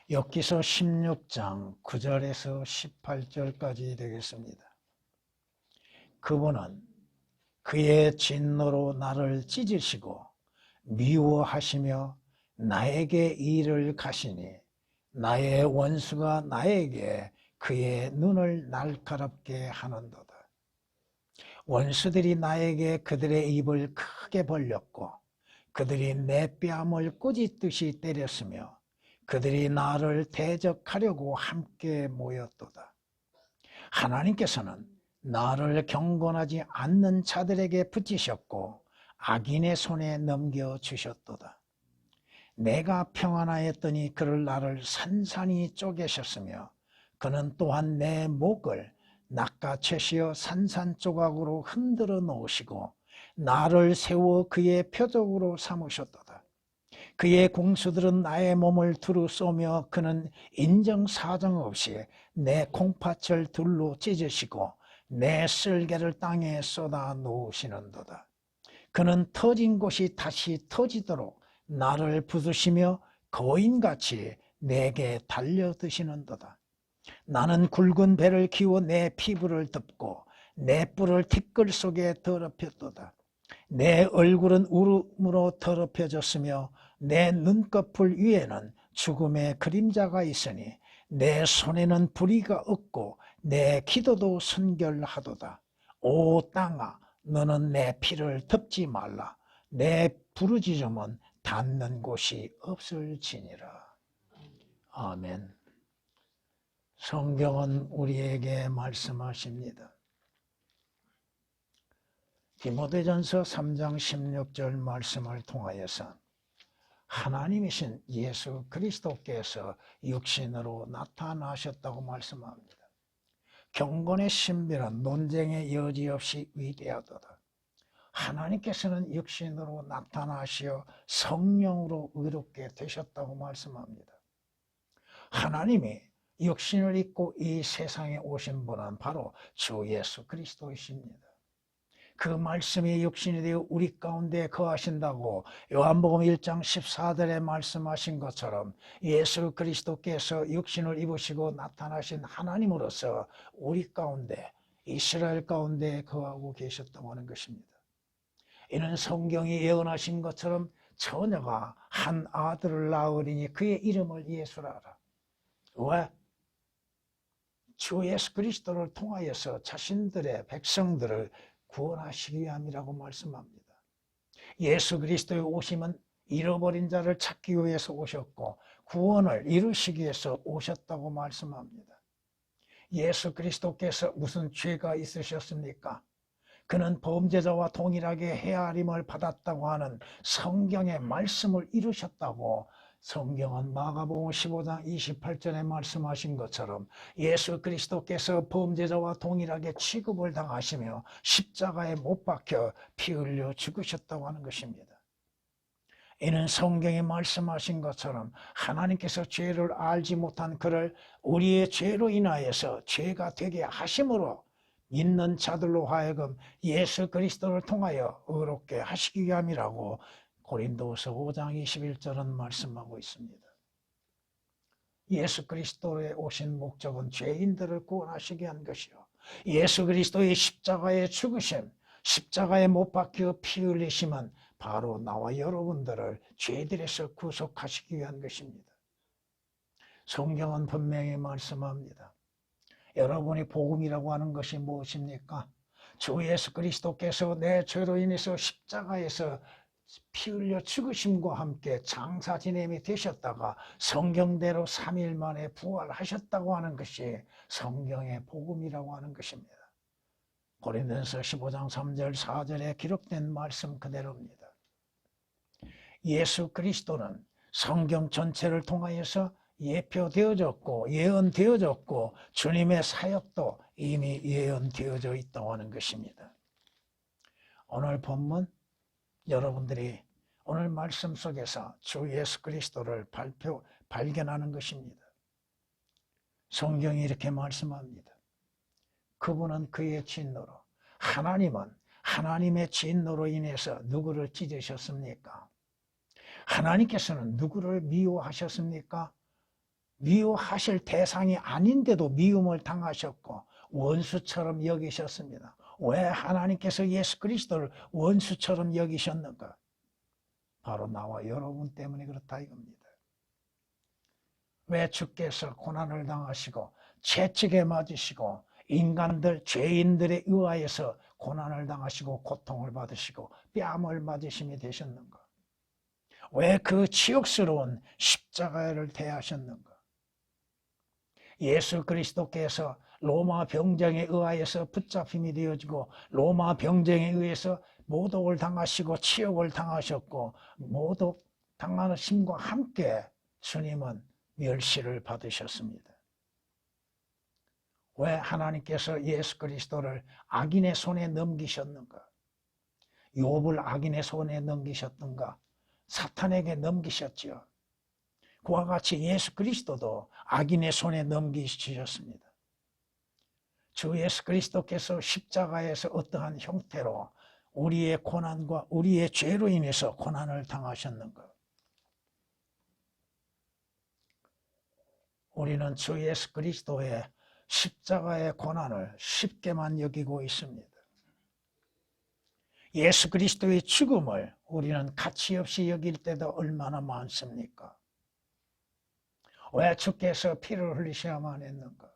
욥기서 16장 9절에서 18절까지 되겠습니다. 그분은 그의 진노로 나를 찢으시고 미워하시며 나에게 일을 가시니 나의 원수가 나에게 그의 눈을 날카롭게 하는도다. 원수들이 나에게 그들의 입을 크게 벌렸고 그들이 내 뺨을 꾸짖듯이 때렸으며 그들이 나를 대적하려고 함께 모였도다. 하나님께서는 나를 경건하지 않는 자들에게 붙이셨고 악인의 손에 넘겨주셨도다. 내가 평안하였더니 그를 나를 산산히 쪼개셨으며 그는 또한 내 목을 낚아채시어 산산조각으로 흔들어 놓으시고 나를 세워 그의 표적으로 삼으셨도다. 그의 공수들은 나의 몸을 두루 쏘며 그는 인정사정 없이 내 콩팥을 둘로 찢으시고 내 쓸개를 땅에 쏟아 놓으시는도다. 그는 터진 곳이 다시 터지도록 나를 부수시며 거인같이 내게 달려드시는도다. 나는 굵은 배를 키워 내 피부를 덮고 내 뿔을 티끌 속에 더럽혔도다. 내 얼굴은 울음으로 더럽혀졌으며 내 눈꺼풀 위에는 죽음의 그림자가 있으니 내 손에는 불의가 없고 내 기도도 순결하도다. 오 땅아, 너는 내 피를 덮지 말라. 내 부르짖음은 닿는 곳이 없을지니라. 아멘. 성경은 우리에게 말씀하십니다. 디모데전서 3장 16절 말씀을 통하여서 하나님이신 예수 그리스도께서 육신으로 나타나셨다고 말씀합니다. 경건의 신비는 논쟁의 여지 없이 위대하도다. 하나님께서는 육신으로 나타나시어 성령으로 의롭게 되셨다고 말씀합니다. 하나님이 육신을 입고 이 세상에 오신 분은 바로 주 예수 그리스도이십니다. 그 말씀이 육신이 되어 우리 가운데 거하신다고 요한복음 1장 14절에 말씀하신 것처럼 예수 그리스도께서 육신을 입으시고 나타나신 하나님으로서 우리 가운데 이스라엘 가운데 거하고 계셨다고 하는 것입니다. 이는 성경이 예언하신 것처럼 처녀가 한 아들을 낳으리니 그의 이름을 예수라 하라. 왜? 주 예수 그리스도를 통하여서 자신들의 백성들을 구원하시기 위함이라고 말씀합니다. 예수 그리스도의 오심은 잃어버린 자를 찾기 위해서 오셨고 구원을 이루시기 위해서 오셨다고 말씀합니다. 예수 그리스도께서 무슨 죄가 있으셨습니까? 그는 범죄자와 동일하게 헤아림을 받았다고 하는 성경의 말씀을 이루셨다고 성경은 마가복음 15장 28절에 말씀하신 것처럼 예수 그리스도께서 범죄자와 동일하게 취급을 당하시며 십자가에 못 박혀 피 흘려 죽으셨다고 하는 것입니다. 이는 성경에 말씀하신 것처럼 하나님께서 죄를 알지 못한 그를 우리의 죄로 인하여서 죄가 되게 하심으로 믿는 자들로 하여금 예수 그리스도를 통하여 의롭게 하시기 위함이라고 고린도후서 5장 21절은 말씀하고 있습니다. 예수 그리스도에 오신 목적은 죄인들을 구원하시기 위한 것이요, 예수 그리스도의 십자가의 죽으심, 십자가에 못 박혀 피 흘리심은 바로 나와 여러분들을 죄들에서 구속하시기 위한 것입니다. 성경은 분명히 말씀합니다. 여러분이 복음이라고 하는 것이 무엇입니까? 주 예수 그리스도께서 내 죄로 인해서 십자가에서 피 흘려 죽으심과 함께 장사 지냄이 되셨다가 성경대로 3일 만에 부활하셨다고 하는 것이 성경의 복음이라고 하는 것입니다. 고린도전서 15장 3절 4절에 기록된 말씀 그대로입니다. 예수 그리스도는 성경 전체를 통하여서 예표되어졌고 예언되어졌고 주님의 사역도 이미 예언되어져 있다고 하는 것입니다. 오늘 본문 여러분들이 오늘 말씀 속에서 주 예수 그리스도를 발견하는 것입니다. 성경이 이렇게 말씀합니다. 그분은 그의 진노로, 하나님은 하나님의 진노로 인해서 누구를 찢으셨습니까? 하나님께서는 누구를 미워하셨습니까? 미워하실 대상이 아닌데도 미움을 당하셨고 원수처럼 여기셨습니다. 왜 하나님께서 예수 그리스도를 원수처럼 여기셨는가? 바로 나와 여러분 때문에 그렇다 이겁니다. 왜 주께서 고난을 당하시고 채찍에 맞으시고 인간들, 죄인들에 의하여서 고난을 당하시고 고통을 받으시고 뺨을 맞으심이 되셨는가? 왜 그 치욕스러운 십자가를 대하셨는가? 예수 그리스도께서 로마 병정에 의하여서 붙잡힘이 되어지고 로마 병정에 의해서 모독을 당하시고 치욕을 당하셨고 모독 당하심과 함께 주님은 멸시를 받으셨습니다. 왜 하나님께서 예수 그리스도를 악인의 손에 넘기셨는가? 욥을 악인의 손에 넘기셨던가? 사탄에게 넘기셨지요. 그와 같이 예수 그리스도도 악인의 손에 넘기셨습니다. 주 예수 그리스도께서 십자가에서 어떠한 형태로 우리의 고난과 우리의 죄로 인해서 고난을 당하셨는가? 우리는 주 예수 그리스도의 십자가의 고난을 쉽게만 여기고 있습니다. 예수 그리스도의 죽음을 우리는 가치없이 여길 때도 얼마나 많습니까? 왜 주께서 피를 흘리셔야만 했는가?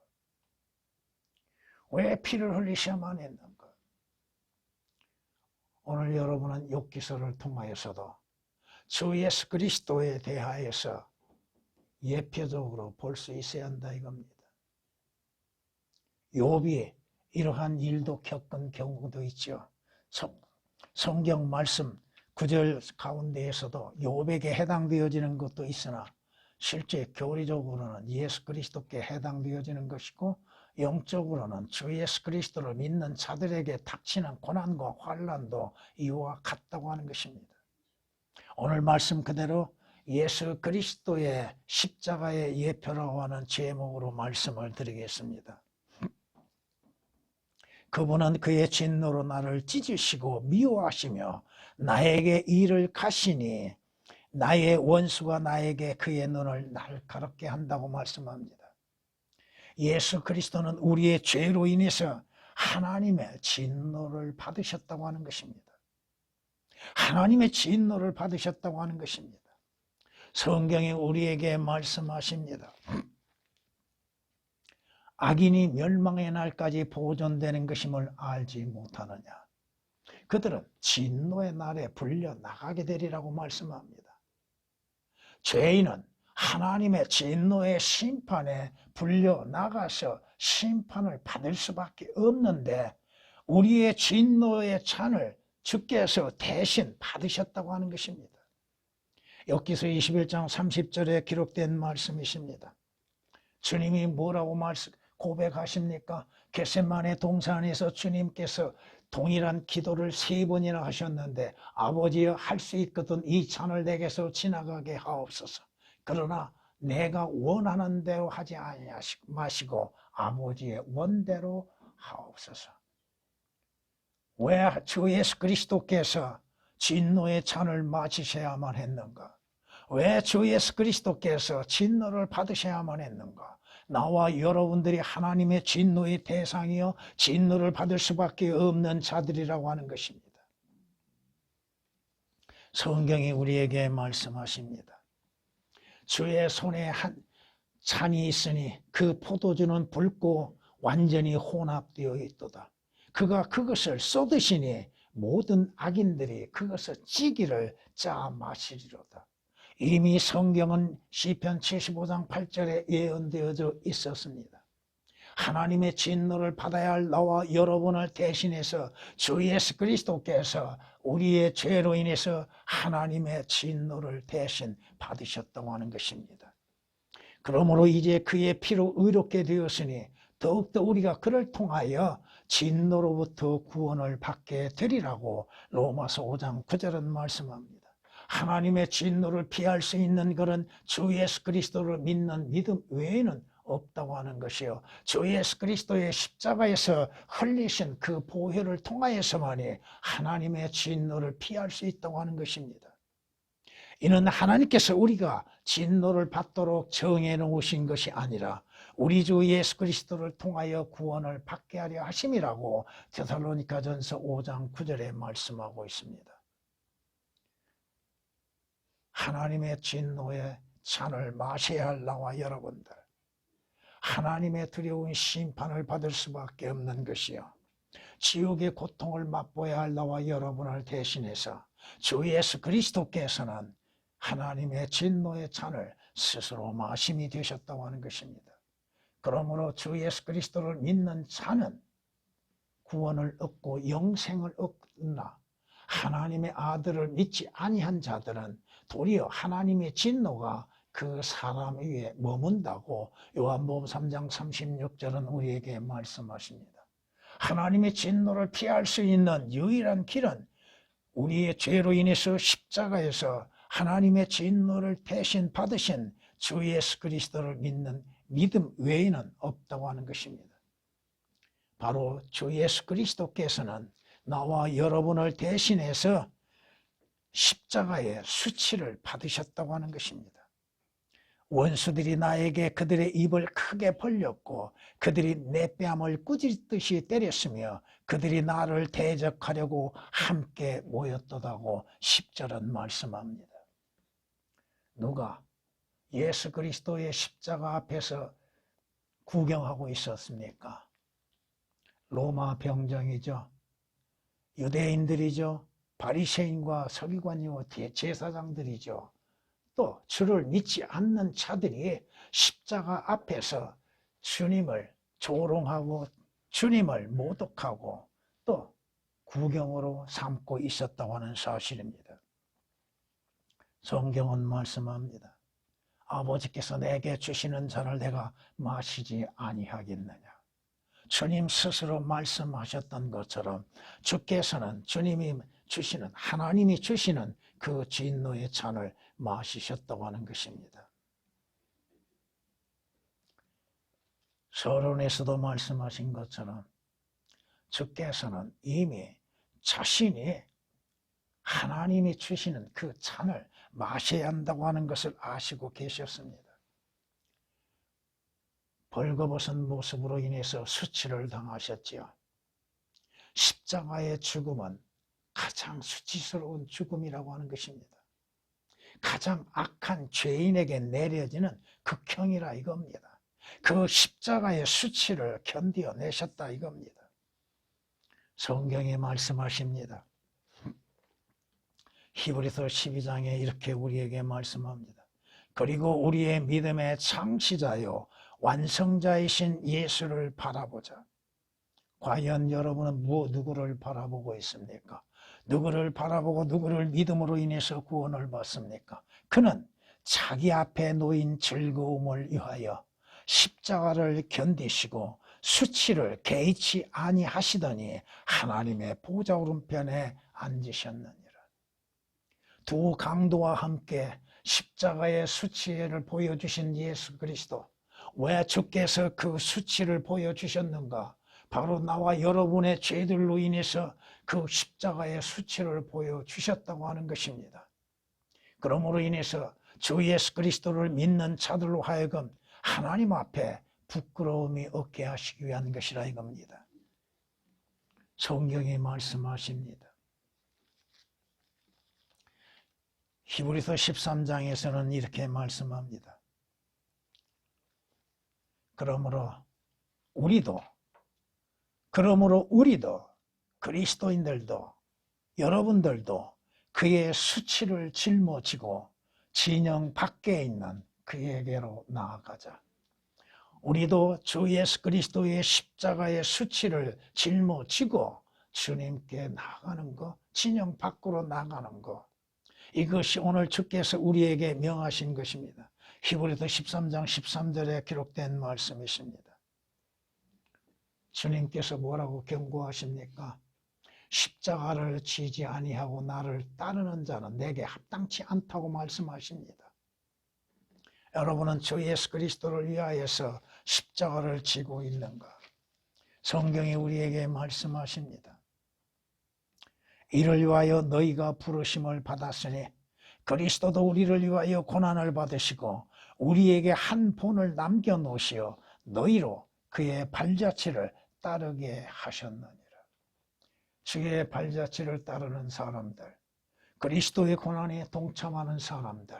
왜 피를 흘리셔야만 했는가? 오늘 여러분은 욥기서를 통하여서도 주 예수 그리스도에 대하여서 예표적으로 볼 수 있어야 한다 이겁니다. 욥이 이러한 일도 겪은 경우도 있죠. 성경 말씀 9절 가운데에서도 욥에게 해당되어지는 것도 있으나 실제 교리적으로는 예수 그리스도께 해당되어지는 것이고 영적으로는 주 예수 그리스도를 믿는 자들에게 닥치는 고난과 환난도 이와 같다고 하는 것입니다. 오늘 말씀 그대로 예수 그리스도의 십자가의 예표라고 하는 제목으로 말씀을 드리겠습니다. 그분은 그의 진노로 나를 찢으시고 미워하시며 나에게 일을 가시니 나의 원수가 나에게 그의 눈을 날카롭게 한다고 말씀합니다. 예수 그리스도는 우리의 죄로 인해서 하나님의 진노를 받으셨다고 하는 것입니다. 하나님의 진노를 받으셨다고 하는 것입니다. 성경이 우리에게 말씀하십니다. 악인이 멸망의 날까지 보존되는 것임을 알지 못하느냐. 그들은 진노의 날에 불려 나가게 되리라고 말씀합니다. 죄인은 하나님의 진노의 심판에 불려 나가서 심판을 받을 수밖에 없는데 우리의 진노의 잔을 주께서 대신 받으셨다고 하는 것입니다. 욥기서 21장 30절에 기록된 말씀이십니다. 주님이 뭐라고 고백하십니까? 겟세마네 동산에서 주님께서 동일한 기도를 3번이나 하셨는데 아버지여 할 수 있거든 이 잔을 내게서 지나가게 하옵소서. 그러나 내가 원하는 대로 하지 마시고 아버지의 원대로 하옵소서. 왜 주 예수 그리스도께서 진노의 잔을 마시셔야만 했는가? 왜 주 예수 그리스도께서 진노를 받으셔야만 했는가? 나와 여러분들이 하나님의 진노의 대상이요 진노를 받을 수밖에 없는 자들이라고 하는 것입니다. 성경이 우리에게 말씀하십니다. 주의 손에 한 잔이 있으니 그 포도주는 붉고 완전히 혼합되어 있도다. 그가 그것을 쏟으시니 모든 악인들이 그것을 찌기를 짜 마시리로다. 이미 성경은 시편 75장 8절에 예언되어져 있었습니다. 하나님의 진노를 받아야 할 나와 여러분을 대신해서 주 예수 그리스도께서 우리의 죄로 인해서 하나님의 진노를 대신 받으셨다고 하는 것입니다. 그러므로 이제 그의 피로 의롭게 되었으니 더욱더 우리가 그를 통하여 진노로부터 구원을 받게 되리라고 로마서 5장 9절은 말씀합니다. 하나님의 진노를 피할 수 있는 것은 주 예수 그리스도를 믿는 믿음 외에는 없다고 하는 것이요. 주 예수 그리스도의 십자가에서 흘리신 그 보혈을 통하여서만이 하나님의 진노를 피할 수 있다고 하는 것입니다. 이는 하나님께서 우리가 진노를 받도록 정해 놓으신 것이 아니라 우리 주 예수 그리스도를 통하여 구원을 받게 하려 하심이라고 데살로니가전서 5장 9절에 말씀하고 있습니다. 하나님의 진노의 잔을 마셔야 할 나와 여러분들, 하나님의 두려운 심판을 받을 수밖에 없는 것이요, 지옥의 고통을 맛보아야 할 나와 여러분을 대신해서 주 예수 그리스도께서는 하나님의 진노의 잔을 스스로 마심이 되셨다고 하는 것입니다. 그러므로 주 예수 그리스도를 믿는 자는 구원을 얻고 영생을 얻으나 하나님의 아들을 믿지 아니한 자들은 도리어 하나님의 진노가 그 사람 위에 머문다고 요한복음 3장 36절은 우리에게 말씀하십니다. 하나님의 진노를 피할 수 있는 유일한 길은 우리의 죄로 인해서 십자가에서 하나님의 진노를 대신 받으신 주 예수 그리스도를 믿는 믿음 외에는 없다고 하는 것입니다. 바로 주 예수 그리스도께서는 나와 여러분을 대신해서 십자가의 수치를 받으셨다고 하는 것입니다. 원수들이 나에게 그들의 입을 크게 벌렸고 그들이 내 뺨을 꾸짖듯이 때렸으며 그들이 나를 대적하려고 함께 모였도다고 10절은 말씀합니다. 누가 예수 그리스도의 십자가 앞에서 구경하고 있었습니까? 로마 병정이죠. 유대인들이죠. 바리새인과 서기관이요 제사장들이죠. 또 주를 믿지 않는 자들이 십자가 앞에서 주님을 조롱하고 주님을 모독하고 또 구경으로 삼고 있었다고 하는 사실입니다. 성경은 말씀합니다. 아버지께서 내게 주시는 잔을 내가 마시지 아니하겠느냐. 주님 스스로 말씀하셨던 것처럼 주께서는 주님이 주시는, 하나님이 주시는 그 진노의 잔을 마시셨다고 하는 것입니다. 서론에서도 말씀하신 것처럼 주께서는 이미 자신이 하나님이 주시는 그 잔을 마셔야 한다고 하는 것을 아시고 계셨습니다. 벌거벗은 모습으로 인해서 수치를 당하셨지요. 십자가의 죽음은 가장 수치스러운 죽음이라고 하는 것입니다. 가장 악한 죄인에게 내려지는 극형이라 이겁니다. 그 십자가의 수치를 견디어내셨다 이겁니다. 성경에 말씀하십니다. 히브리서 12장에 이렇게 우리에게 말씀합니다. 그리고 우리의 믿음의 창시자요 완성자이신 예수를 바라보자. 과연 여러분은 누구를 바라보고 있습니까? 누구를 바라보고 누구를 믿음으로 인해서 구원을 받습니까? 그는 자기 앞에 놓인 즐거움을 위하여 십자가를 견디시고 수치를 개의치 아니하시더니 하나님의 보좌 오른편에 앉으셨느니라. 두 강도와 함께 십자가의 수치를 보여주신 예수 그리스도, 왜 주께서 그 수치를 보여주셨는가? 바로 나와 여러분의 죄들로 인해서 그 십자가의 수치를 보여주셨다고 하는 것입니다. 그러므로 인해서 주 예수 그리스도를 믿는 자들로 하여금 하나님 앞에 부끄러움이 없게 하시기 위한 것이라 이겁니다. 성경이 말씀하십니다. 히브리서 13장에서는 이렇게 말씀합니다. 그러므로 우리도 그리스도인들도 여러분들도 그의 수치를 짊어지고 진영 밖에 있는 그에게로 나아가자. 우리도 주 예수 그리스도의 십자가의 수치를 짊어지고 주님께 나아가는 것, 진영 밖으로 나가는 것, 이것이 오늘 주께서 우리에게 명하신 것입니다. 히브리서 13장 13절에 기록된 말씀이십니다. 주님께서 뭐라고 경고하십니까? 십자가를 지지 아니하고 나를 따르는 자는 내게 합당치 않다고 말씀하십니다. 여러분은 주 예수 그리스도를 위하여서 십자가를 지고 있는가? 성경이 우리에게 말씀하십니다. 이를 위하여 너희가 부르심을 받았으니 그리스도도 우리를 위하여 고난을 받으시고 우리에게 한 본을 남겨놓으시어 너희로 그의 발자취를 따르게 하셨느니라. 주의 발자취를 따르는 사람들, 그리스도의 고난에 동참하는 사람들,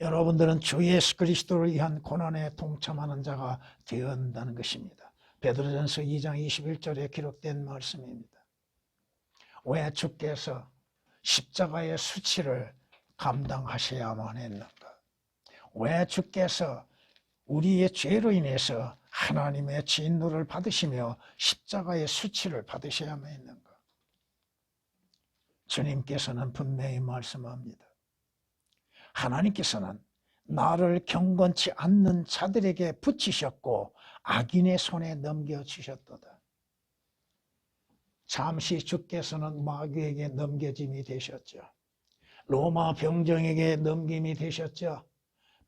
여러분들은 주 예수 그리스도를 위한 고난에 동참하는 자가 되어야 한다는 것입니다. 베드로전서 2장 21절에 기록된 말씀입니다. 왜 주께서 십자가의 수치를 감당하셔야만 했는가? 왜 주께서 우리의 죄로 인해서 하나님의 진노를 받으시며 십자가의 수치를 받으셔야만 했는가? 주님께서는 분명히 말씀합니다. 하나님께서는 나를 경건치 않는 자들에게 붙이셨고 악인의 손에 넘겨주셨도다. 잠시 주께서는 마귀에게 넘겨짐이 되셨죠. 로마 병정에게 넘김이 되셨죠.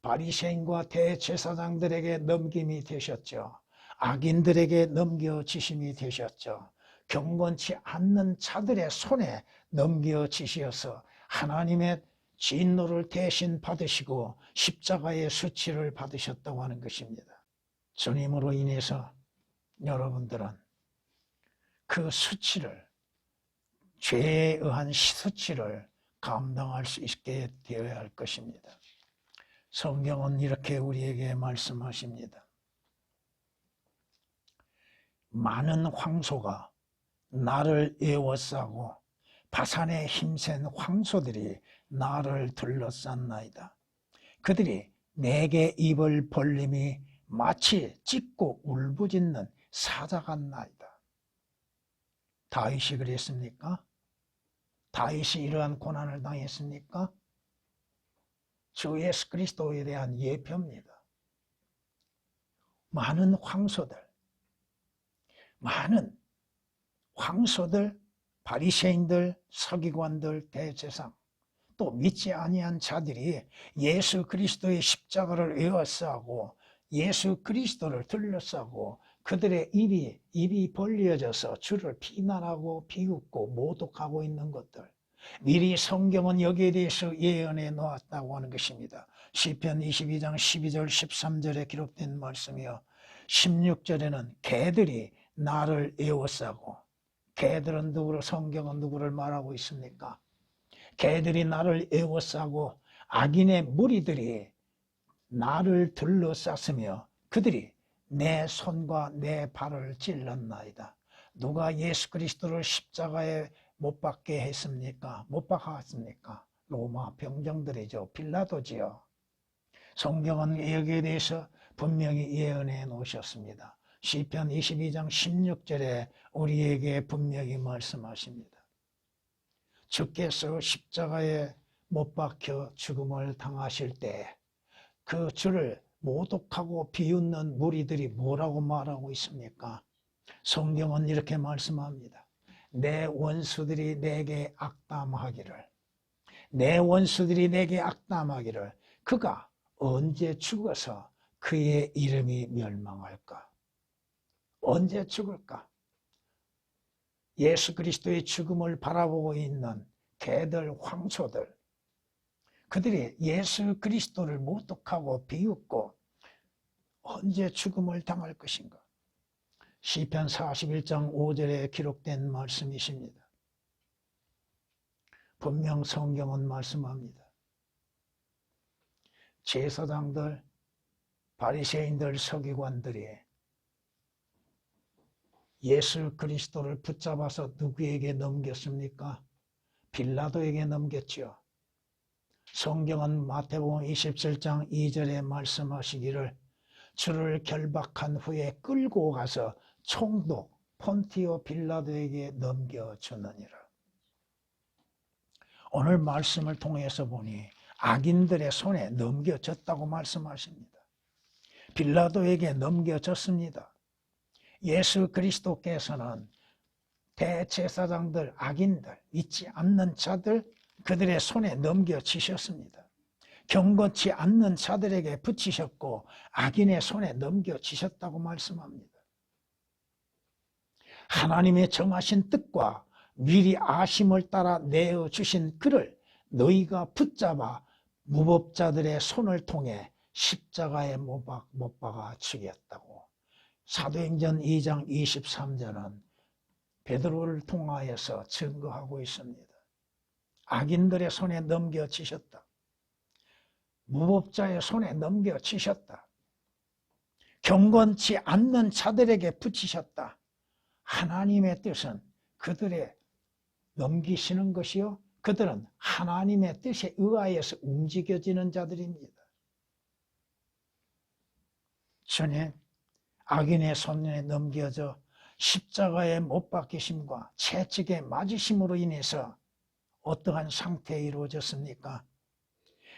바리새인과 대제사장들에게 넘김이 되셨죠. 악인들에게 넘겨지심이 되셨죠. 경건치 않는 자들의 손에 넘겨지셔서 하나님의 진노를 대신 받으시고 십자가의 수치를 받으셨다고 하는 것입니다. 주님으로 인해서 여러분들은 그 수치를, 죄에 의한 수치를 감당할 수 있게 되어야 할 것입니다. 성경은 이렇게 우리에게 말씀하십니다. 많은 황소가 나를 에워싸고 바산에 힘센 황소들이 나를 둘러쌌나이다. 그들이 내게 입을 벌림이 마치 찢고 울부짖는 사자 같나이다. 다윗이 그랬습니까? 다윗이 이러한 고난을 당했습니까? 주 예수 그리스도에 대한 예표입니다. 많은 황소들, 바리새인들, 서기관들, 대제사장, 또 믿지 아니한 자들이 예수 그리스도의 십자가를 에워싸고 예수 그리스도를 둘러싸고 그들의 입이 벌려져서 주를 비난하고 비웃고 모독하고 있는 것들, 미리 성경은 여기에 대해서 예언해 놓았다고 하는 것입니다. 시편 22장 12절 13절에 기록된 말씀이요, 16절에는 개들이 나를 에워싸고, 개들은 누구를, 성경은 누구를 말하고 있습니까? 개들이 나를 에워싸고 악인의 무리들이 나를 둘러쌌으며 그들이 내 손과 내 발을 찔렀나이다. 누가 예수 그리스도를 십자가에 못 박게 했습니까? 못 박았습니까? 로마 병정들이죠. 빌라도지요. 성경은 여기에 대해서 분명히 예언해 놓으셨습니다. 시편 22장 16절에 우리에게 분명히 말씀하십니다. 주께서 십자가에 못 박혀 죽음을 당하실 때 그 주를 모독하고 비웃는 무리들이 뭐라고 말하고 있습니까? 성경은 이렇게 말씀합니다. 내 원수들이 내게 악담하기를, 그가 언제 죽어서 그의 이름이 멸망할까? 언제 죽을까? 예수 그리스도의 죽음을 바라보고 있는 개들, 황소들, 그들이 예수 그리스도를 모독하고 비웃고 언제 죽음을 당할 것인가? 시편 41장 5절에 기록된 말씀이십니다. 분명 성경은 말씀합니다. 제사장들, 바리새인들, 서기관들이 예수 그리스도를 붙잡아서 누구에게 넘겼습니까? 빌라도에게 넘겼죠. 성경은 마태복음 27장 2절에 말씀하시기를 주를 결박한 후에 끌고 가서 총독 폰티오 빌라도에게 넘겨주느니라. 오늘 말씀을 통해서 보니 악인들의 손에 넘겨졌다고 말씀하십니다. 빌라도에게 넘겨졌습니다. 예수 그리스도께서는 대제사장들, 악인들, 믿지 않는 자들, 그들의 손에 넘겨지셨습니다. 경건치 않는 자들에게 붙이셨고 악인의 손에 넘겨지셨다고 말씀합니다. 하나님의 정하신 뜻과 미리 아심을 따라 내어주신 그를 너희가 붙잡아 무법자들의 손을 통해 십자가에 못 박아 죽였다고. 사도행전 2장 23절은 베드로를 통하여서 증거하고 있습니다. 악인들의 손에 넘겨지셨다. 무법자의 손에 넘겨지셨다. 경건치 않는 자들에게 붙이셨다. 하나님의 뜻은 그들의 넘기시는 것이요, 그들은 하나님의 뜻에 의하여서 움직여지는 자들입니다. 주님, 악인의 손에 넘겨져 십자가에 못 박히심과 채찍에 맞으심으로 인해서 어떠한 상태에 이루어졌습니까?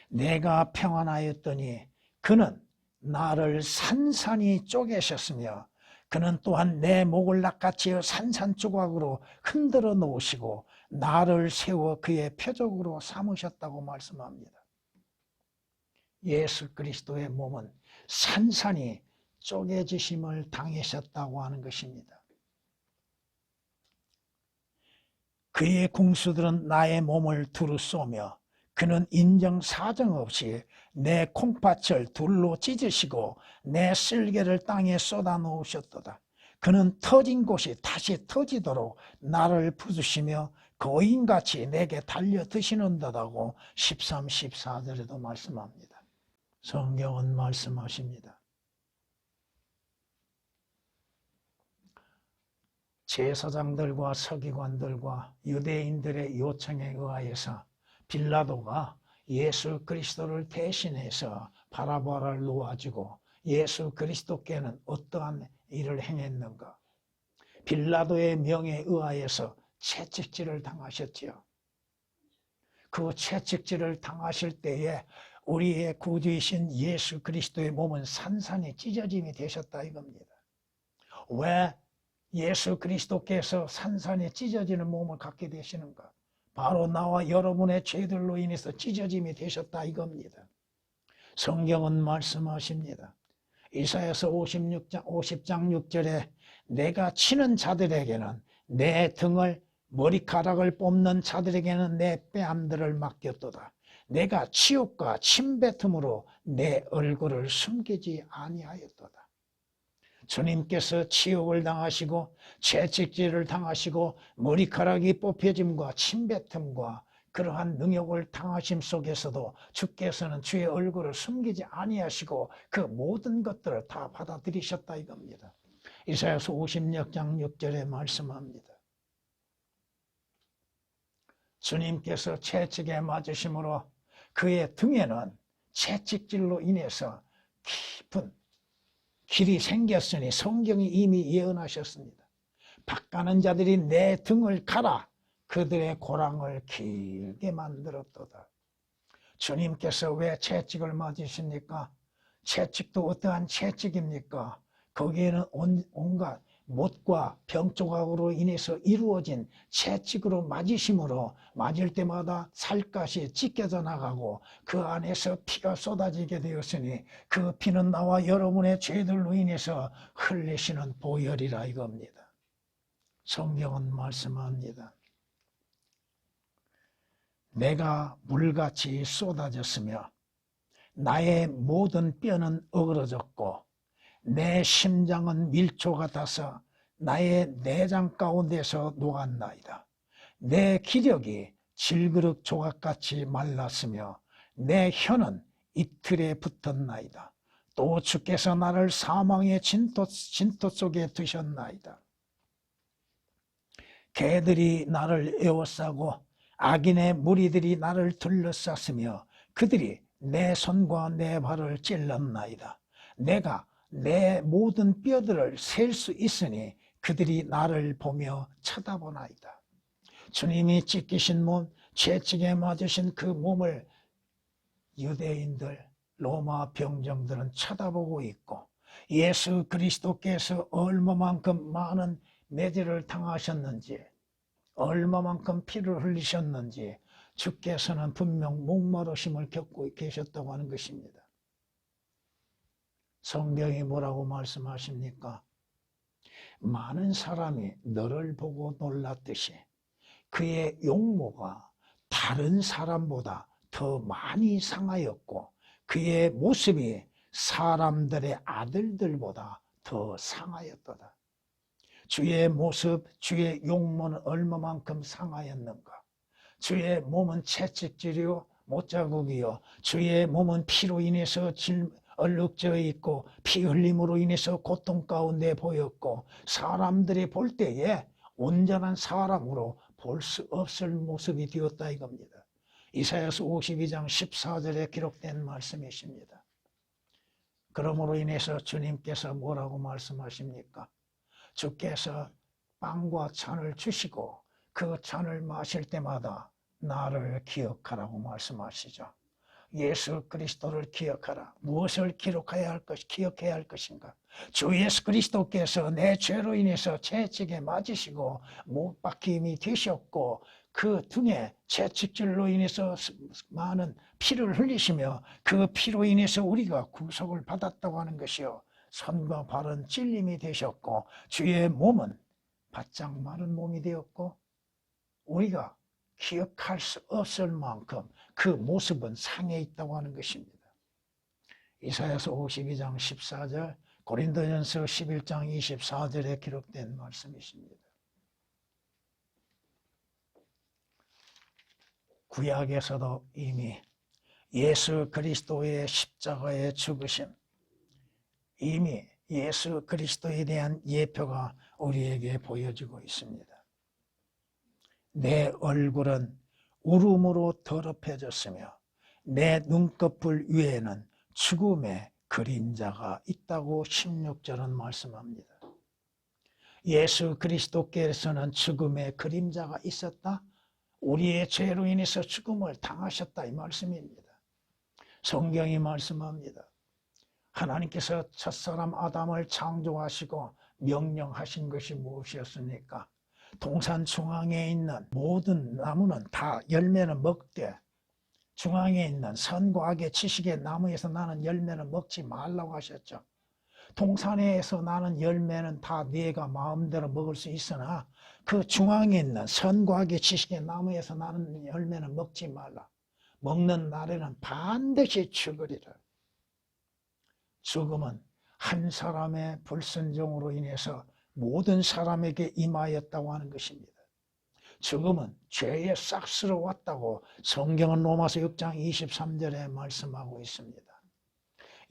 내가 평안하였더니 그는 나를 산산히 쪼개셨으며 그는 또한 내 목을 낚아채어 산산조각으로 흔들어 놓으시고 나를 세워 그의 표적으로 삼으셨다고 말씀합니다. 예수 그리스도의 몸은 산산히 쪼개지심을 당하셨다고 하는 것입니다. 그의 궁수들은 나의 몸을 두루 쏘며 그는 인정사정 없이 내 콩팥을 둘로 찢으시고 내 쓸개를 땅에 쏟아 놓으셨도다. 그는 터진 곳이 다시 터지도록 나를 부수시며 거인같이 내게 달려드시는 듯하고 13, 14절에도 말씀합니다. 성경은 말씀하십니다. 제사장들과 서기관들과 유대인들의 요청에 의하여서 빌라도가 예수 그리스도를 대신해서 바라바를 놓아주고 예수 그리스도께는 어떠한 일을 행했는가? 빌라도의 명에 의하여서 채찍질을 당하셨지요. 그 채찍질을 당하실 때에 우리의 구주이신 예수 그리스도의 몸은 산산히 찢어짐이 되셨다 이겁니다. 왜 예수 그리스도께서 산산히 찢어지는 몸을 갖게 되시는가? 바로 나와 여러분의 죄들로 인해서 찢어짐이 되셨다 이겁니다. 성경은 말씀하십니다. 이사야서 50장 6절에 내가 치는 자들에게는 내 등을, 머리카락을 뽑는 자들에게는 내 뺨들을 맡겼도다. 내가 치욕과 침뱉음으로 내 얼굴을 숨기지 아니하였도다. 주님께서 치욕을 당하시고 채찍질을 당하시고 머리카락이 뽑혀짐과 침뱉음과 그러한 능욕을 당하심 속에서도 주께서는 주의 얼굴을 숨기지 아니하시고 그 모든 것들을 다 받아들이셨다 이겁니다. 이사야서 56장 6절에 말씀합니다. 주님께서 채찍에 맞으심으로 그의 등에는 채찍질로 인해서 깊은 길이 생겼으니 성경이 이미 예언하셨습니다. 박가는 자들이 내 등을 갈아 그들의 고랑을 길게 만들었도다. 주님께서 왜 채찍을 맞으십니까? 채찍도 어떠한 채찍입니까? 거기에는 온갖 못과 병조각으로 인해서 이루어진 채찍으로 맞으심으로 맞을 때마다 살갗이 찢겨져 나가고 그 안에서 피가 쏟아지게 되었으니 그 피는 나와 여러분의 죄들로 인해서 흘리시는 보혈이라 이겁니다. 성경은 말씀합니다. 내가 물같이 쏟아졌으며 나의 모든 뼈는 어그러졌고 내 심장은 밀초 같아서 나의 내장 가운데서 녹았나이다. 내 기력이 질그릇 조각같이 말랐으며 내 혀는 이틀에 붙었나이다. 또 주께서 나를 사망의 진토 속에 두셨나이다. 개들이 나를 에워싸고 악인의 무리들이 나를 둘러쌌으며 그들이 내 손과 내 발을 찔렀나이다. 내가 내 모든 뼈들을 셀 수 있으니 그들이 나를 보며 쳐다보나이다. 주님이 찢기신 몸, 채찍에 맞으신 그 몸을 유대인들, 로마 병정들은 쳐다보고 있고 예수 그리스도께서 얼마만큼 많은 매질을 당하셨는지 얼마만큼 피를 흘리셨는지 주께서는 분명 목마르심을 겪고 계셨다고 하는 것입니다. 성경이 뭐라고 말씀하십니까? 많은 사람이 너를 보고 놀랐듯이 그의 용모가 다 다른 사람보다 더 많이 상하였고 그의 모습이 사람들의 아들들보다 더 상하였도다. 주의 모습, 주의 용모는 얼마만큼 상하였는가. 주의 몸은 채찍질이요 못자국이요 주의 몸은 피로 인해서 얼룩져 있고 피 흘림으로 인해서 고통 가운데 보였고 사람들이 볼 때에 온전한 사람으로 볼 수 없을 모습이 되었다 이겁니다. 이사야서 52장 14절에 기록된 말씀이십니다. 그러므로 인해서 주님께서 뭐라고 말씀하십니까? 주께서 빵과 잔을 주시고 그 잔을 마실 때마다 나를 기억하라고 말씀하시죠. 예수 그리스도를 기억하라. 무엇을 기억해야 할 것인가? 주 예수 그리스도께서 내 죄로 인해서 채찍에 맞으시고 못 박힘이 되셨고 그 등에 채찍질로 인해서 많은 피를 흘리시며 그 피로 인해서 우리가 구속을 받았다고 하는 것이요. 손과 발은 찔림이 되셨고 주의 몸은 바짝 마른 몸이 되었고 우리가 기억할 수 없을 만큼 그 모습은 상해 있다고 하는 것입니다. 이사야서 52장 14절, 고린도전서 11장 24절에 기록된 말씀이십니다. 구약에서도 이미 예수 그리스도의 십자가의 죽으심, 이미 예수 그리스도에 대한 예표가 우리에게 보여지고 있습니다. 내 얼굴은 울음으로 더럽혀졌으며 내 눈꺼풀 위에는 죽음의 그림자가 있다고 16절은 말씀합니다. 예수 그리스도께서는 죽음의 그림자가 있었다. 우리의 죄로 인해서 죽음을 당하셨다 이 말씀입니다. 성경이 말씀합니다. 하나님께서 첫사람 아담을 창조하시고 명령하신 것이 무엇이었습니까? 동산 중앙에 있는 모든 나무는 다 열매는 먹되 중앙에 있는 선과 악의 지식의 나무에서 나는 열매는 먹지 말라고 하셨죠. 동산에서 나는 열매는 다 네가 마음대로 먹을 수 있으나 그 중앙에 있는 선과 악의 지식의 나무에서 나는 열매는 먹지 말라. 먹는 날에는 반드시 죽으리라. 죽음은 한 사람의 불순종으로 인해서 모든 사람에게 임하였다고 하는 것입니다. 죽음은 죄의 싹스로 왔다고 성경은 로마서 6장 23절에 말씀하고 있습니다.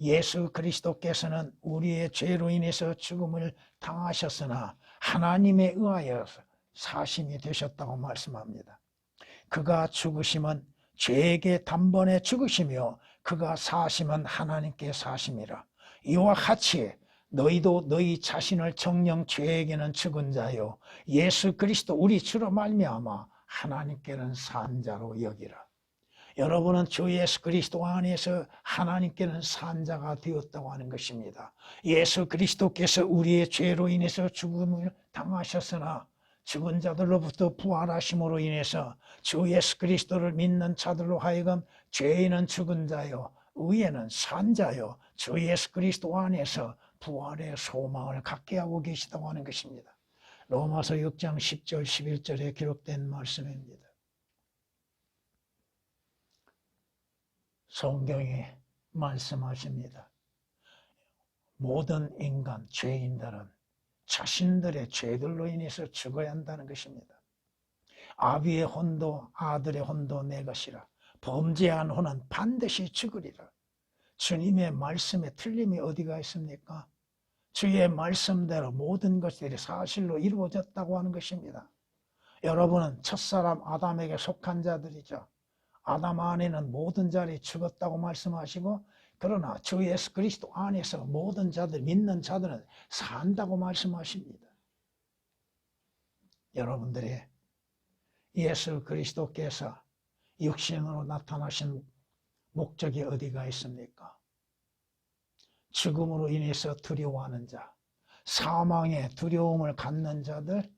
예수 그리스도께서는 우리의 죄로 인해서 죽음을 당하셨으나 하나님에 의하여 사심이 되셨다고 말씀합니다. 그가 죽으심은 죄에게 단번에 죽으시며 그가 사심은 하나님께 사심이라. 이와 같이 너희도 너희 자신을 정녕 죄에게는 죽은 자요 예수 그리스도 우리 주로 말미암아 하나님께는 산 자로 여기라. 여러분은 주 예수 그리스도 안에서 하나님께는 산 자가 되었다고 하는 것입니다. 예수 그리스도께서 우리의 죄로 인해서 죽음을 당하셨으나 죽은 자들로부터 부활하심으로 인해서 주 예수 그리스도를 믿는 자들로 하여금 죄인은 죽은 자요 의인은 산 자요 주 예수 그리스도 안에서 부활의 소망을 갖게 하고 계시다고 하는 것입니다. 로마서 6장 10절 11절에 기록된 말씀입니다. 성경이 말씀하십니다. 모든 인간, 죄인들은 자신들의 죄들로 인해서 죽어야 한다는 것입니다. 아비의 혼도 아들의 혼도 내 것이라. 범죄한 혼은 반드시 죽으리라. 주님의 말씀에 틀림이 어디가 있습니까? 주의 말씀대로 모든 것들이 사실로 이루어졌다고 하는 것입니다. 여러분은 첫사람 아담에게 속한 자들이죠. 아담 안에는 모든 자들이 죽었다고 말씀하시고 그러나 주 예수 그리스도 안에서 모든 자들, 믿는 자들은 산다고 말씀하십니다. 여러분들이 예수 그리스도께서 육신으로 나타나신 목적이 어디가 있습니까? 죽음으로 인해서 두려워하는 자, 사망의 두려움을 갖는 자들,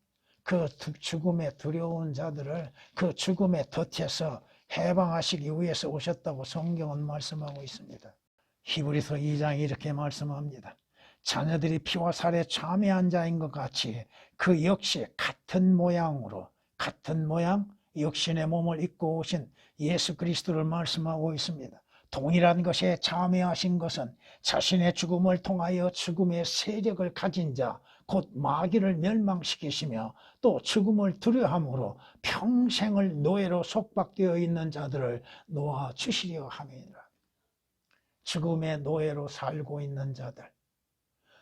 그 죽음의 두려운 자들을 그 죽음의 덫에서 해방하시기 위해서 오셨다고 성경은 말씀하고 있습니다. 히브리서 2장이 이렇게 말씀합니다. 자녀들이 피와 살에 참여한 자인 것 같이 그 역시 같은 모양으로 같은 모양 육신의 몸을 입고 오신 예수 그리스도를 말씀하고 있습니다. 동일한 것에 참여하신 것은 자신의 죽음을 통하여 죽음의 세력을 가진 자, 곧 마귀를 멸망시키시며 또 죽음을 두려함으로 평생을 노예로 속박되어 있는 자들을 놓아주시려 함이니라. 죽음의 노예로 살고 있는 자들,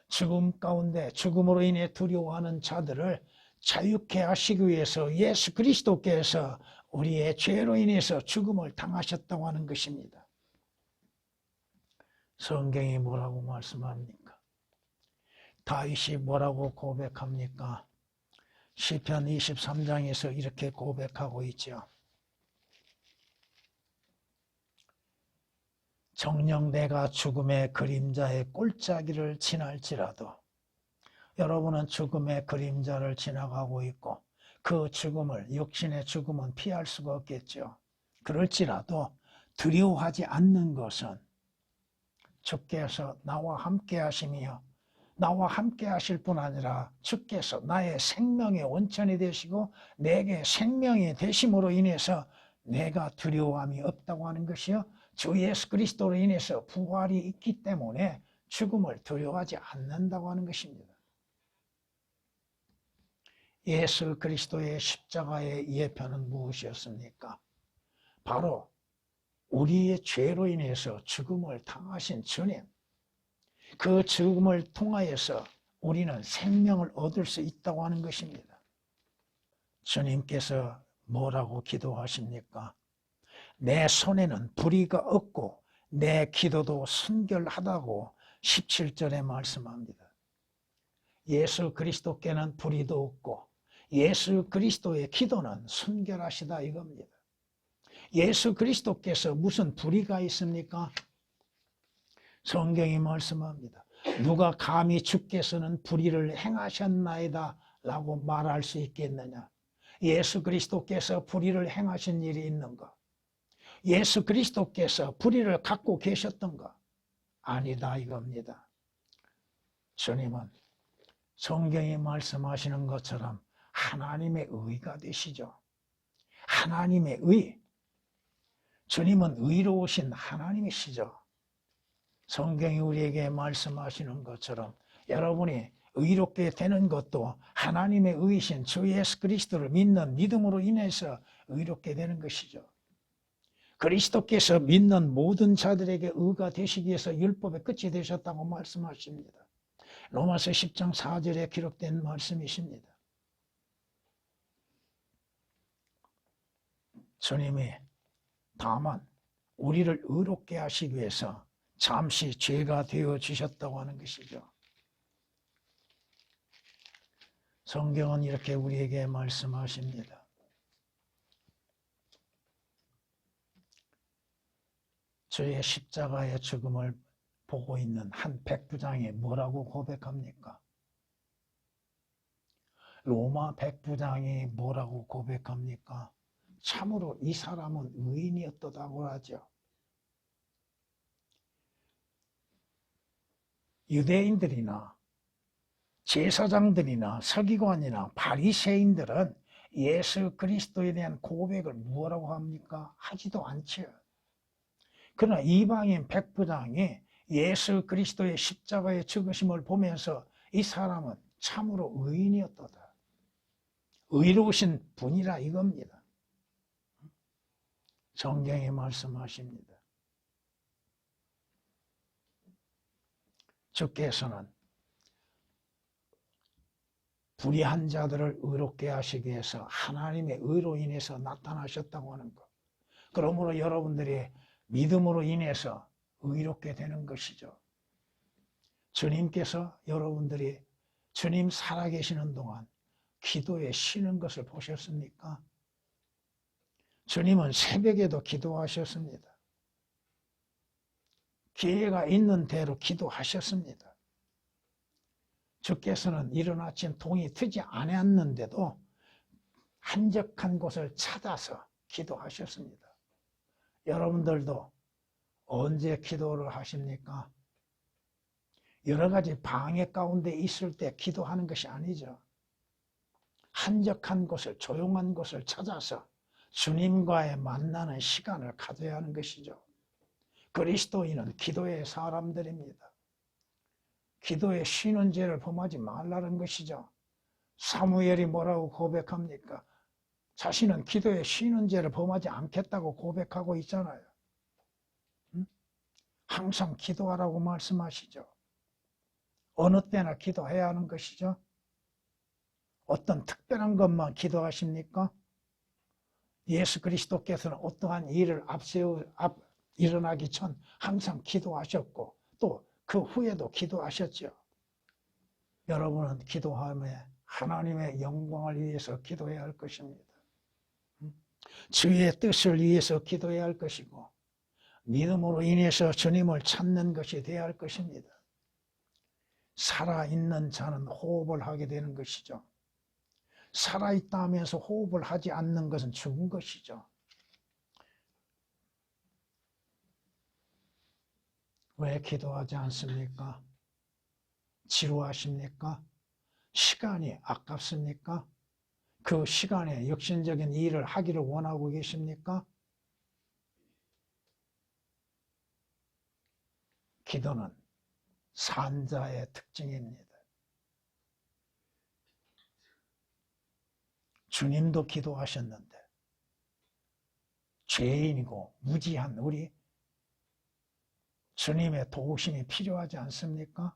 죽음 가운데 죽음으로 인해 두려워하는 자들을 자유케 하시기 위해서 예수 그리스도께서 우리의 죄로 인해서 죽음을 당하셨다고 하는 것입니다. 성경이 뭐라고 말씀합니까? 다윗이 뭐라고 고백합니까? 시편 23장에서 이렇게 고백하고 있죠. 정녕 내가 죽음의 그림자의 꼴짜기를 지날지라도, 여러분은 죽음의 그림자를 지나가고 있고 그 죽음을, 육신의 죽음은 피할 수가 없겠죠. 그럴지라도 두려워하지 않는 것은 주께서 나와 함께 하시며 나와 함께 하실 뿐 아니라 주께서 나의 생명의 원천이 되시고 내게 생명이 되심으로 인해서 내가 두려움이 없다고 하는 것이요, 주 예수 그리스도로 인해서 부활이 있기 때문에 죽음을 두려워하지 않는다고 하는 것입니다. 예수 그리스도의 십자가의 예표는 무엇이었습니까? 바로 우리의 죄로 인해서 죽음을 당하신 주님, 그 죽음을 통하여서 우리는 생명을 얻을 수 있다고 하는 것입니다. 주님께서 뭐라고 기도하십니까? 내 손에는 불의가 없고 내 기도도 순결하다고 17절에 말씀합니다. 예수 그리스도께는 불의도 없고 예수 그리스도의 기도는 순결하시다 이겁니다. 예수 그리스도께서 무슨 불의가 있습니까? 성경이 말씀합니다. 누가 감히 주께서는 불의를 행하셨나이다 라고 말할 수 있겠느냐? 예수 그리스도께서 불의를 행하신 일이 있는가? 예수 그리스도께서 불의를 갖고 계셨던가? 아니다 이겁니다. 주님은 성경이 말씀하시는 것처럼 하나님의 의가 되시죠. 하나님의 의. 주님은 의로우신 하나님이시죠. 성경이 우리에게 말씀하시는 것처럼 여러분이 의롭게 되는 것도 하나님의 의이신 주 예수 그리스도를 믿는 믿음으로 인해서 의롭게 되는 것이죠. 그리스도께서 믿는 모든 자들에게 의가 되시기 위해서 율법의 끝이 되셨다고 말씀하십니다. 로마서 10장 4절에 기록된 말씀이십니다. 주님이 다만 우리를 의롭게 하시기 위해서 잠시 죄가 되어 주셨다고 하는 것이죠. 성경은 이렇게 우리에게 말씀하십니다. 주의 십자가의 죽음을 보고 있는 한 백부장이 뭐라고 고백합니까? 로마 백부장이 뭐라고 고백합니까? 참으로 이 사람은 의인이었다고 하죠. 유대인들이나 제사장들이나 서기관이나 바리새인들은 예수 그리스도에 대한 고백을 뭐라고 합니까? 하지도 않죠. 그러나 이방인 백부장이 예수 그리스도의 십자가의 죽으심을 보면서 이 사람은 참으로 의인이었도다. 의로우신 분이라 이겁니다. 성경이 말씀하십니다. 주께서는 불의한 자들을 의롭게 하시기 위해서 하나님의 의로 인해서 나타나셨다고 하는 것. 그러므로 여러분들이 믿음으로 인해서 의롭게 되는 것이죠. 주님께서 여러분들이 주님 살아계시는 동안 기도에 쉬는 것을 보셨습니까? 주님은 새벽에도 기도하셨습니다. 기회가 있는 대로 기도하셨습니다. 주께서는 이른 아침 동이 트지 않았는데도 한적한 곳을 찾아서 기도하셨습니다. 여러분들도 언제 기도를 하십니까? 여러 가지 방해 가운데 있을 때 기도하는 것이 아니죠. 한적한 곳을, 조용한 곳을 찾아서 주님과의 만나는 시간을 가져야 하는 것이죠. 그리스도인은 기도의 사람들입니다. 기도에 쉬는 죄를 범하지 말라는 것이죠. 사무엘이 뭐라고 고백합니까? 자신은 기도에 쉬는 죄를 범하지 않겠다고 고백하고 있잖아요. 항상 기도하라고 말씀하시죠. 어느 때나 기도해야 하는 것이죠. 어떤 특별한 것만 기도하십니까? 예수 그리스도께서는 어떠한 일을 일어나기 전 항상 기도하셨고 또 그 후에도 기도하셨죠. 여러분은 기도하며 하나님의 영광을 위해서 기도해야 할 것입니다. 주의 뜻을 위해서 기도해야 할 것이고 믿음으로 인해서 주님을 찾는 것이 되어야 할 것입니다. 살아있는 자는 호흡을 하게 되는 것이죠. 살아있다 하면서 호흡을 하지 않는 것은 죽은 것이죠. 왜 기도하지 않습니까? 지루하십니까? 시간이 아깝습니까? 그 시간에 역신적인 일을 하기를 원하고 계십니까? 기도는 산자의 특징입니다. 주님도 기도하셨는데 죄인이고 무지한 우리 주님의 도우심이 필요하지 않습니까?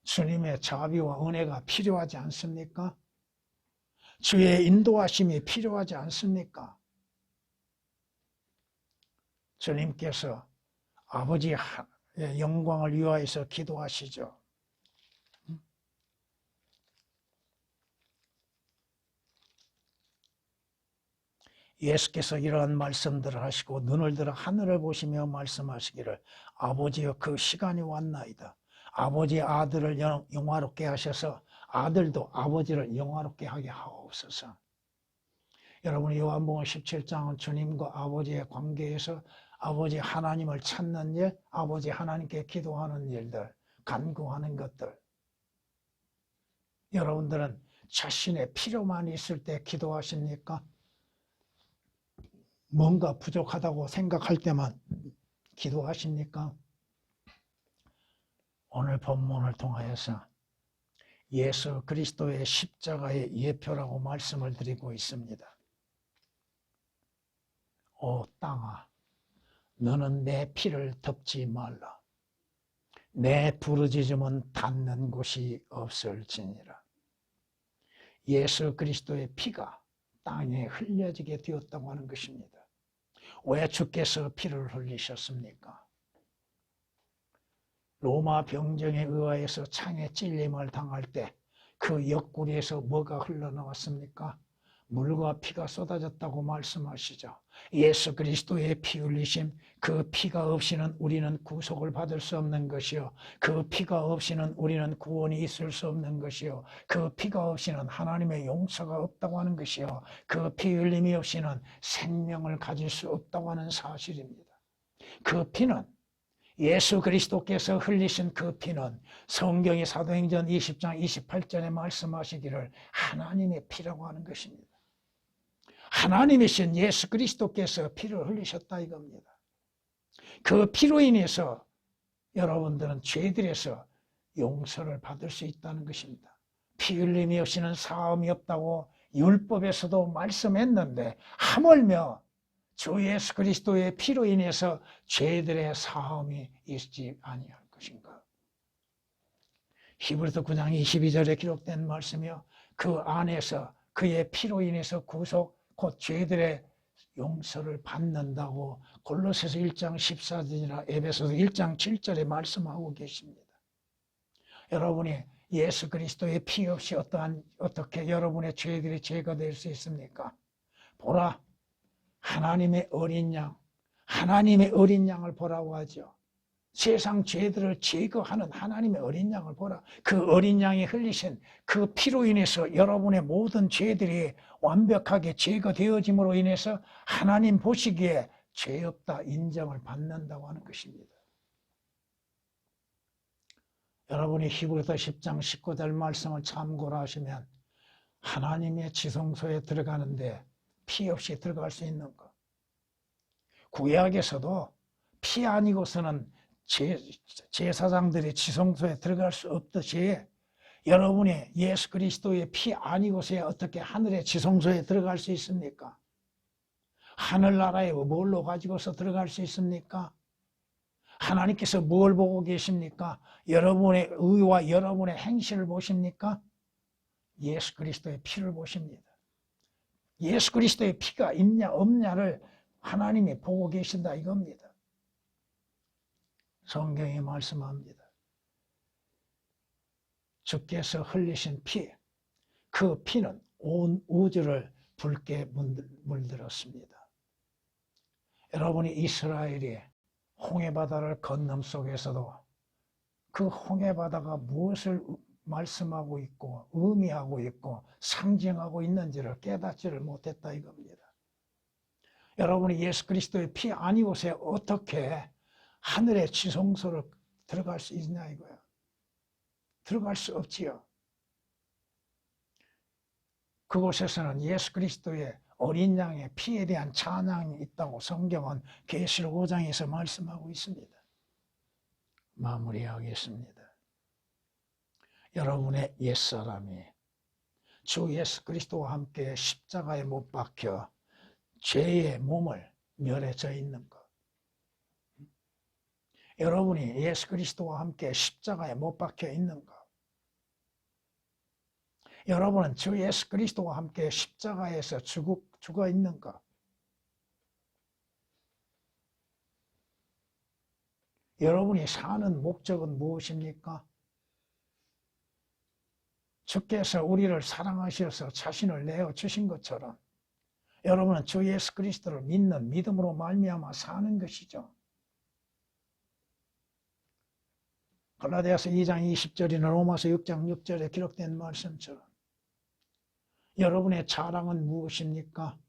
주님의 자비와 은혜가 필요하지 않습니까? 주의 인도하심이 필요하지 않습니까? 주님께서 아버지의 영광을 위하여서 기도하시죠. 예수께서 이러한 말씀들을 하시고 눈을 들어 하늘을 보시며 말씀하시기를 아버지여 그 시간이 왔나이다. 아버지의 아들을 영화롭게 하셔서 아들도 아버지를 영화롭게 하게 하옵소서. 여러분 요한복음 17장은 주님과 아버지의 관계에서 아버지 하나님을 찾는 일, 아버지 하나님께 기도하는 일들, 간구하는 것들. 여러분들은 자신의 필요만 있을 때 기도하십니까? 뭔가 부족하다고 생각할 때만 기도하십니까? 오늘 본문을 통하여서 예수 그리스도의 십자가의 예표라고 말씀을 드리고 있습니다. 오 땅아, 너는 내 피를 덮지 말라. 내 부르짖음은 닿는 곳이 없을지니라. 예수 그리스도의 피가 땅에 흘려지게 되었다고 하는 것입니다. 왜 주께서 피를 흘리셨습니까? 로마 병정에 의하여서 창에 찔림을 당할 때 그 옆구리에서 뭐가 흘러나왔습니까? 물과 피가 쏟아졌다고 말씀하시죠. 예수 그리스도의 피 흘리심, 그 피가 없이는 우리는 구속을 받을 수 없는 것이요, 그 피가 없이는 우리는 구원이 있을 수 없는 것이요, 그 피가 없이는 하나님의 용서가 없다고 하는 것이요, 그 피 흘림이 없이는 생명을 가질 수 없다고 하는 사실입니다. 그 피는 예수 그리스도께서 흘리신 그 피는 성경의 사도행전 20장 28절에 말씀하시기를 하나님의 피라고 하는 것입니다. 하나님이신 예수 그리스도께서 피를 흘리셨다 이겁니다. 그 피로 인해서 여러분들은 죄들에서 용서를 받을 수 있다는 것입니다. 피 흘림이 없이는 사함이 없다고 율법에서도 말씀했는데 하물며 주 예수 그리스도의 피로 인해서 죄들의 사함이 있지 아니할 것인가. 히브리서 9장 22절에 기록된 말씀이요, 그 안에서 그의 피로 인해서 구속 곧 죄들의 용서를 받는다고 골로새서 1장 14절이나 에베소서 1장 7절에 말씀하고 계십니다. 여러분이 예수 그리스도의 피 없이 어떻게 여러분의 죄들이 제거될 수 있습니까? 보라, 하나님의 어린 양, 하나님의 어린 양을 보라고 하죠. 세상 죄들을 제거하는 하나님의 어린 양을 보라. 그 어린 양이 흘리신 그 피로 인해서 여러분의 모든 죄들이 완벽하게 제거되어짐으로 인해서 하나님 보시기에 죄 없다 인정을 받는다고 하는 것입니다. 여러분이 히브리서 10장 19절 말씀을 참고로 하시면 하나님의 지성소에 들어가는데 피 없이 들어갈 수 있는가? 구약에서도 피 아니고서는 제사장들이 지성소에 들어갈 수 없듯이 여러분이 예수 그리스도의 피 아니고서야 어떻게 하늘의 지성소에 들어갈 수 있습니까? 하늘나라에 뭘로 가지고서 들어갈 수 있습니까? 하나님께서 뭘 보고 계십니까? 여러분의 의와 여러분의 행실을 보십니까? 예수 그리스도의 피를 보십니다. 예수 그리스도의 피가 있냐 없냐를 하나님이 보고 계신다 이겁니다. 성경이 말씀합니다. 주께서 흘리신 피, 그 피는 온 우주를 붉게 물들었습니다. 여러분이 이스라엘이 홍해바다를 건넌 속에서도 그 홍해바다가 무엇을 말씀하고 있고 의미하고 있고 상징하고 있는지를 깨닫지를 못했다 이겁니다. 여러분이 예수 그리스도의 피 아니고서 어떻게 하늘의 지성소를 들어갈 수 있냐 이거야. 들어갈 수 없지요. 그곳에서는 예수 그리스도의 어린 양의 피에 대한 찬양이 있다고 성경은 계시록 5장에서 말씀하고 있습니다. 마무리하겠습니다. 여러분의 옛사람이 주 예수 그리스도와 함께 십자가에 못 박혀 죄의 몸을 멸해져 있는 것. 여러분이 예수 그리스도와 함께 십자가에 못 박혀 있는 것. 여러분은 주 예수 그리스도와 함께 십자가에서 죽어 있는 것. 여러분이 사는 목적은 무엇입니까? 주께서 우리를 사랑하셔서 자신을 내어주신 것처럼 여러분은 주 예수 그리스도를 믿는 믿음으로 말미암아 사는 것이죠. 갈라디아서 2장 20절이나 로마서 6장 6절에 기록된 말씀처럼 여러분의 자랑은 무엇입니까?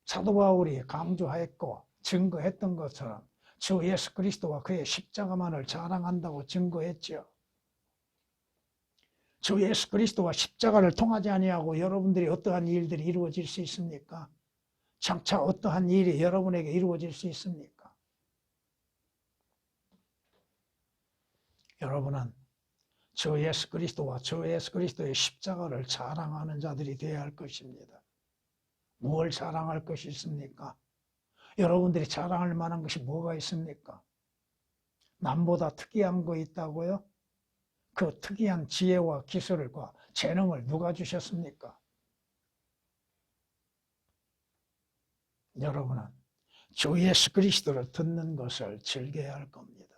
사도 바울이 강조했고 증거했던 것처럼 주 예수 그리스도와 그의 십자가만을 자랑한다고 증거했죠. 주 예수 그리스도와 십자가를 통하지 아니하고 여러분들이 어떠한 일들이 이루어질 수 있습니까? 장차 어떠한 일이 여러분에게 이루어질 수 있습니까? 여러분은 주 예수 그리스도와 주 예수 그리스도의 십자가를 자랑하는 자들이 되어야 할 것입니다. 무엇을 자랑할 것이 있습니까? 여러분들이 자랑할 만한 것이 뭐가 있습니까? 남보다 특이한 거 있다고요? 그 특이한 지혜와 기술과 재능을 누가 주셨습니까? 여러분은 주 예수 그리스도를 듣는 것을 즐겨야 할 겁니다.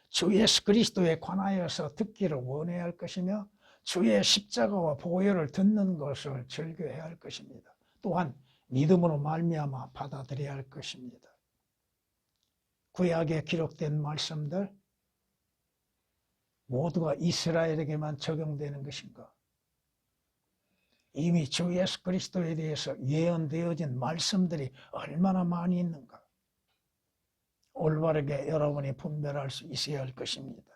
주 예수 그리스도에 관하여서 듣기를 원해야 할 것이며 주의 십자가와 보혈을 듣는 것을 즐겨야 할 것입니다. 또한 믿음으로 말미암아 받아들여야 할 것입니다. 구약에 기록된 말씀들 모두가 이스라엘에게만 적용되는 것인가? 이미 주 예수 그리스도에 대해서 예언되어진 말씀들이 얼마나 많이 있는가? 올바르게 여러분이 분별할 수 있어야 할 것입니다.